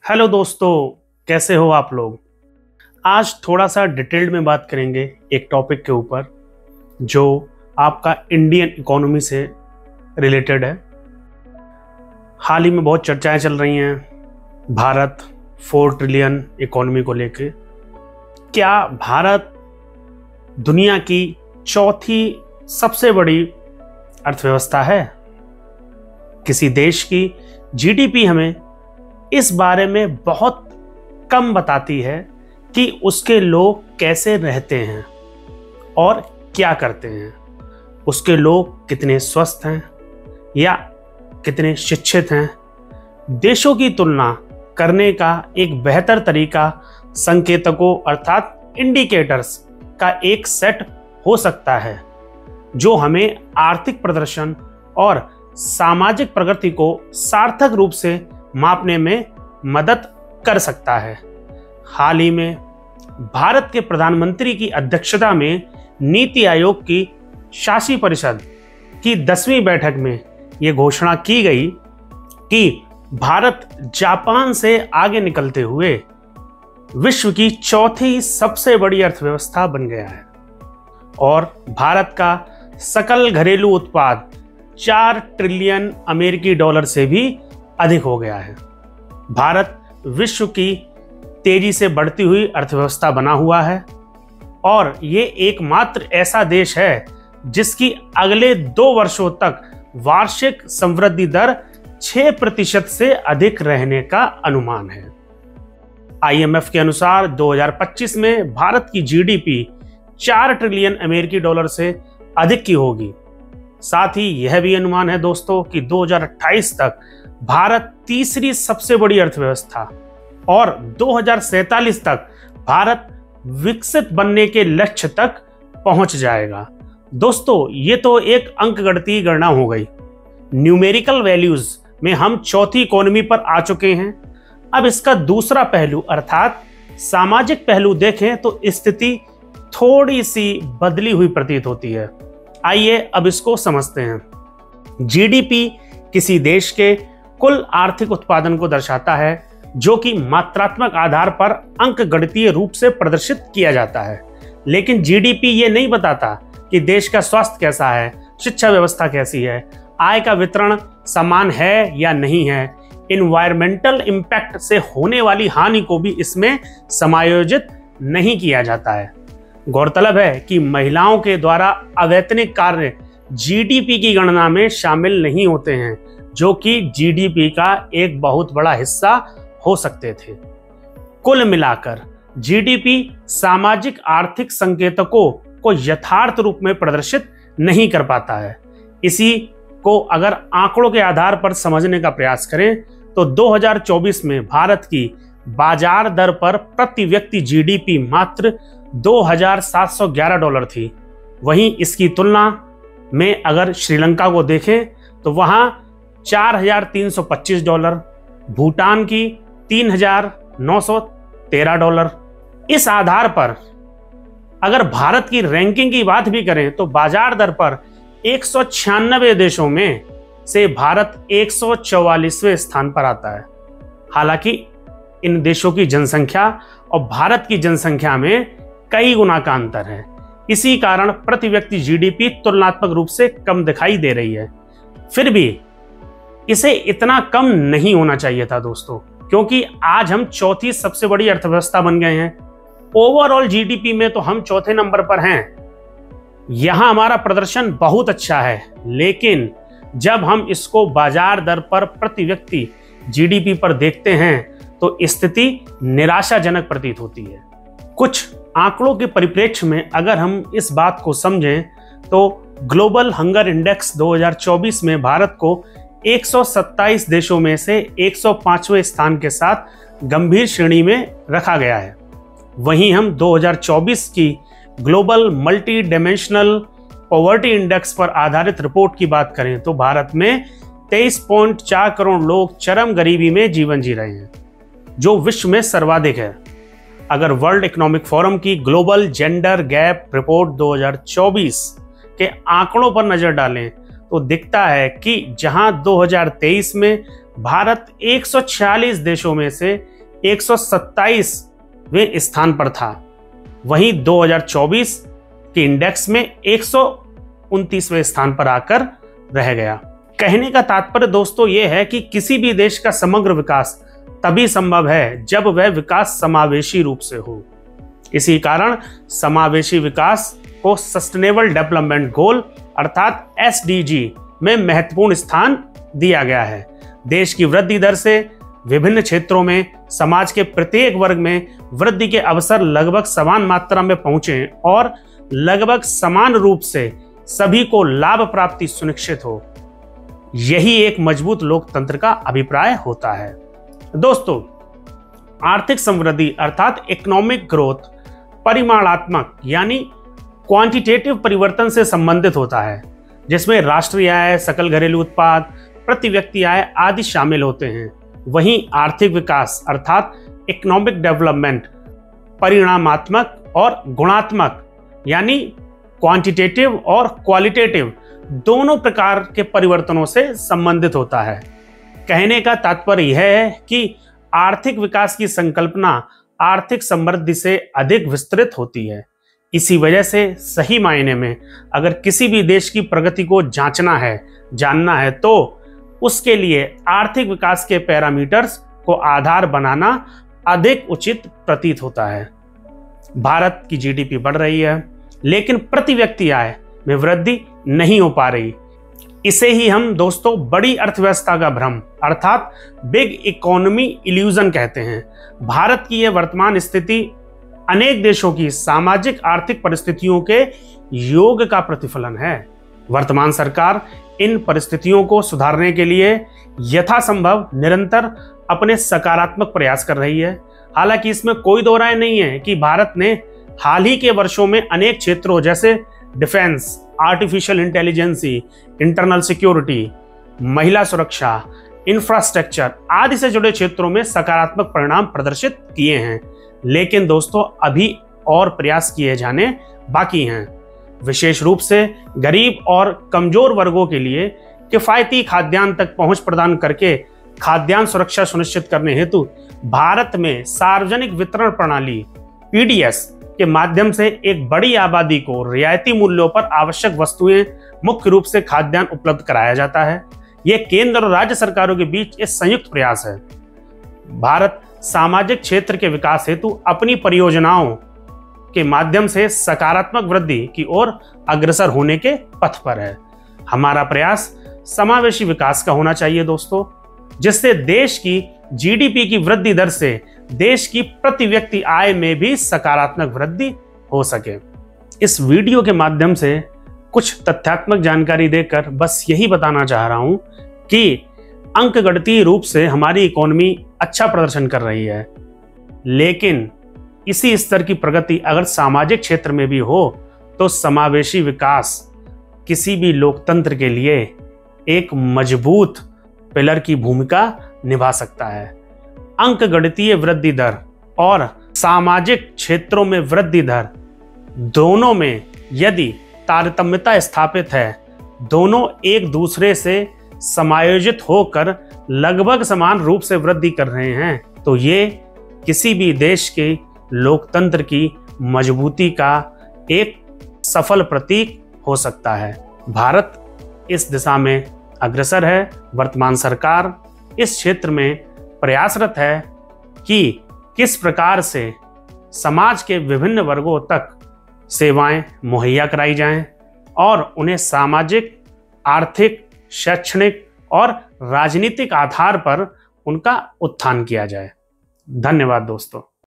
Hello दोस्तों, कैसे हो आप लोग। आज थोड़ा सा डिटेल्ड में बात करेंगे एक टॉपिक के ऊपर जो आपका इंडियन इकोनॉमी से रिलेटेड है। हाल ही में बहुत चर्चाएं चल रही हैं भारत 4 ट्रिलियन इकोनॉमी को लेके। क्या भारत दुनिया की चौथी सबसे बड़ी अर्थव्यवस्था है? किसी देश की जीडीपी हमें इस बारे में बहुत कम बताती है कि उसके लोग कैसे रहते हैं और क्या करते हैं, उसके लोग कितने स्वस्थ हैं या कितने शिक्षित हैं। देशों की तुलना करने का एक बेहतर तरीका संकेतकों अर्थात इंडिकेटर्स का एक सेट हो सकता है जो हमें आर्थिक प्रदर्शन और सामाजिक प्रगति को सार्थक रूप से मापने में मदद कर सकता है। हाल ही में भारत के प्रधानमंत्री की अध्यक्षता में नीति आयोग की शासी परिषद की 10वीं बैठक में यह घोषणा की गई कि भारत जापान से आगे निकलते हुए विश्व की चौथी सबसे बड़ी अर्थव्यवस्था बन गया है और भारत का सकल घरेलू उत्पाद 4 ट्रिलियन अमेरिकी डॉलर से भी अधिक हो गया है। भारत विश्व की तेजी से बढ़ती हुई अर्थव्यवस्था बना हुआ है और ये एकमात्र ऐसा देश है जिसकी अगले 2 वर्षों तक वार्षिक समृद्धि दर 6% से अधिक रहने का अनुमान है। IMF के अनुसार 2025 में भारत की जीडीपी 4 ट्रिलियन अमेरिकी डॉलर से अधिक की होगी। साथ ही यह भी अनुमान है दोस्तों कि 2028 तक भारत तीसरी सबसे बड़ी अर्थव्यवस्था और 2047 तक भारत विकसित बनने के लक्ष्य तक पहुंच जाएगा। दोस्तों, ये तो एक अंकगणितीय गणना हो गई। न्यूमेरिकल वैल्यूज में हम चौथी इकोनॉमी पर आ चुके हैं। अब इसका दूसरा पहलू अर्थात सामाजिक पहलू देखें तो स्थिति थोड़ी सी बदली हुई प्रतीत होती है। आइए अब इसको समझते हैं। जीडीपी किसी देश के कुल आर्थिक उत्पादन को दर्शाता है जो कि मात्रात्मक आधार पर अंकगणितीय रूप से प्रदर्शित किया जाता है। लेकिन जीडीपी ये नहीं बताता कि देश का स्वास्थ्य कैसा है, शिक्षा व्यवस्था कैसी है, आय का वितरण समान है या नहीं है। इन्वायरमेंटल इम्पैक्ट से होने वाली हानि को भी इसमें समायोजित नहीं किया जाता है। गौरतलब है कि महिलाओं के द्वारा अवैतनिक कार्य जीडीपी की गणना में शामिल नहीं होते हैं जो कि जीडीपी का एक बहुत बड़ा हिस्सा हो सकते थे। कुल मिलाकर जीडीपी सामाजिक आर्थिक संकेतकों को यथार्थ रूप में प्रदर्शित नहीं कर पाता है। इसी को अगर आंकड़ों के आधार पर समझने का प्रयास करें तो 2024 में भारत की बाजार दर पर प्रति व्यक्ति जीडीपी मात्र $2,711 थी। वहीं इसकी तुलना में अगर श्रीलंका को देखें तो वहां $4,325, भूटान की $3,913। इस आधार पर अगर भारत की रैंकिंग की बात भी करें तो बाजार दर पर 196 देशों में से भारत 144वें स्थान पर आता है। हालांकि इन देशों की जनसंख्या और भारत की जनसंख्या में कई गुना का अंतर है। इसी कारण प्रति व्यक्ति जीडीपी तुलनात्मक रूप से कम दिखाई दे रही है। फिर भी इसे इतना कम नहीं होना चाहिए था दोस्तों, क्योंकि आज हम चौथी सबसे बड़ी अर्थव्यवस्था बन गए हैं। ओवरऑल जीडीपी में तो हम चौथे नंबर पर हैं। यहां हमारा प्रदर्शन बहुत अच्छा है, लेकिन जब हम इसको बाजार दर पर प्रति व्यक्ति जीडीपी पर देखते हैं तो स्थिति निराशाजनक प्रतीत होती है। कुछ आंकड़ों के परिप्रेक्ष्य में अगर हम इस बात को समझें तो ग्लोबल हंगर इंडेक्स 2024 में भारत को 127 देशों में से 105वें स्थान के साथ गंभीर श्रेणी में रखा गया है। वहीं हम 2024 की global multi dimensional poverty index पर आधारित रिपोर्ट की बात करें तो भारत में 23.4 करोड़ लोग चरम गरीबी में जीवन जी रहे हैं, जो विश्व में सर्वाधिक है। अगर वर्ल्ड इकोनॉमिक फोरम की ग्लोबल जेंडर गैप रिपोर्ट 2024 के आंकड़ों पर नजर डालें तो दिखता है कि जहां 2023 में भारत 146 देशों में से 127वें स्थान पर था। वहीं 2024 के इंडेक्स में 129वें स्थान पर आकर रह गया। कहने का तात्पर्य दोस्तों ये है कि किसी भी देश का समग्र विकास तभी संभव है जब वह विकास समावेशी रूप से हो। इसी कारण समावेशी विकास को सस्टेनेबल डेवलपमेंट गोल अर्थात SDG में महत्वपूर्ण स्थान दिया गया है। देश की वृद्धि दर से विभिन्न क्षेत्रों में समाज के प्रत्येक वर्ग में वृद्धि के अवसर लगभग समान मात्रा में पहुंचे और लगभग समान रूप से सभी को लाभ प्राप्ति सुनिश्चित हो, यही एक मजबूत लोकतंत्र का अभिप्राय होता है। दोस्तों, आर्थिक समृद्धि अर्थात इकोनॉमिक ग्रोथ परिमाणात्मक यानी क्वांटिटेटिव परिवर्तन से संबंधित होता है, जिसमें राष्ट्रीय आय, सकल घरेलू उत्पाद, प्रति व्यक्ति आय आदि शामिल होते हैं। वहीं आर्थिक विकास अर्थात इकोनॉमिक डेवलपमेंट परिणामात्मक और गुणात्मक यानी क्वांटिटेटिव और क्वालिटेटिव दोनों प्रकार के परिवर्तनों से संबंधित होता है। कहने का तात्पर्य यह है कि आर्थिक विकास की संकल्पना आर्थिक समृद्धि से अधिक विस्तृत होती है। इसी वजह से सही मायने में अगर किसी भी देश की प्रगति को जांचना है, जानना है, तो उसके लिए आर्थिक विकास के पैरामीटर्स को आधार बनाना अधिक उचित प्रतीत होता है। भारत की GDP बढ़ रही है, लेकिन प्रति व्यक्ति आय में वृद्धि नहीं हो पा रही। इसे ही हम दोस्तों बड़ी अर्थव्यवस्था का भ्रम अर्थात बिग इकोनॉमी इल्यूजन कहते हैं। भारत की यह वर्तमान स्थिति अनेक देशों की सामाजिक आर्थिक परिस्थितियों के योग का प्रतिफलन है। वर्तमान सरकार इन परिस्थितियों को सुधारने के लिए यथासंभव निरंतर अपने सकारात्मक प्रयास कर रही है। हालांकि इसमें कोई दो राय नहीं है कि भारत ने हाल ही के वर्षों में अनेक क्षेत्रों जैसे defence, artificial intelligence, internal security, महिला सुरक्षा, इंफ्रास्ट्रक्चर आदि से जुड़े क्षेत्रों में सकारात्मक परिणाम प्रदर्शित किए हैं। लेकिन दोस्तों, अभी और प्रयास किए जाने बाकी हैं। विशेष रूप से गरीब और कमजोर वर्गों के लिए किफायती खाद्यान्न तक पहुंच प्रदान करके खाद्यान्न सुरक्षा सुनिश्चित करने हेतु भारत में सार्वजनिक वितरण प्रणाली PDS के माध्यम से एक बड़ी आबादी को रियायती मूल्यों पर आवश्यक वस्तुएं मुख्य रूप से खाद्यान्न उपलब्ध कराया जाता है। यह केंद्र और राज्य सरकारों के बीच एक संयुक्त प्रयास है। भारत सामाजिक क्षेत्र के विकास हेतु अपनी परियोजनाओं के माध्यम से सकारात्मक वृद्धि की ओर अग्रसर होने के पथ पर है। हमारा प्रयास समावेशी विकास का होना चाहिए दोस्तों, जिससे देश की GDP की वृद्धि दर से देश की प्रति व्यक्ति आय में भी सकारात्मक वृद्धि हो सके। इस वीडियो के माध्यम से कुछ तथ्यात्मक जानकारी देकर बस यही बताना चाह रहा हूं कि अंकगणितीय रूप से हमारी इकोनॉमी अच्छा प्रदर्शन कर रही है, लेकिन इसी स्तर की प्रगति अगर सामाजिक क्षेत्र में भी हो तो समावेशी विकास किसी भी लोकतंत्र के लिए एक मजबूत पिलर की भूमिका निभा सकता है। अंकगणितीय वृद्धि दर और सामाजिक क्षेत्रों में वृद्धि दर दोनों में यदि तारतम्यता स्थापित है, दोनों एक दूसरे से समायोजित होकर लगभग समान रूप से वृद्धि कर रहे हैं, तो ये किसी भी देश के लोकतंत्र की मजबूती का एक सफल प्रतीक हो सकता है। भारत इस दिशा में अग्रसर है। वर्तमान सरकार इस क्षेत्र में प्रयासरत है कि किस प्रकार से समाज के विभिन्न वर्गों तक सेवाएं मुहैया कराई जाएं और उन्हें सामाजिक, आर्थिक, शैक्षणिक और राजनीतिक आधार पर उनका उत्थान किया जाए। धन्यवाद दोस्तों।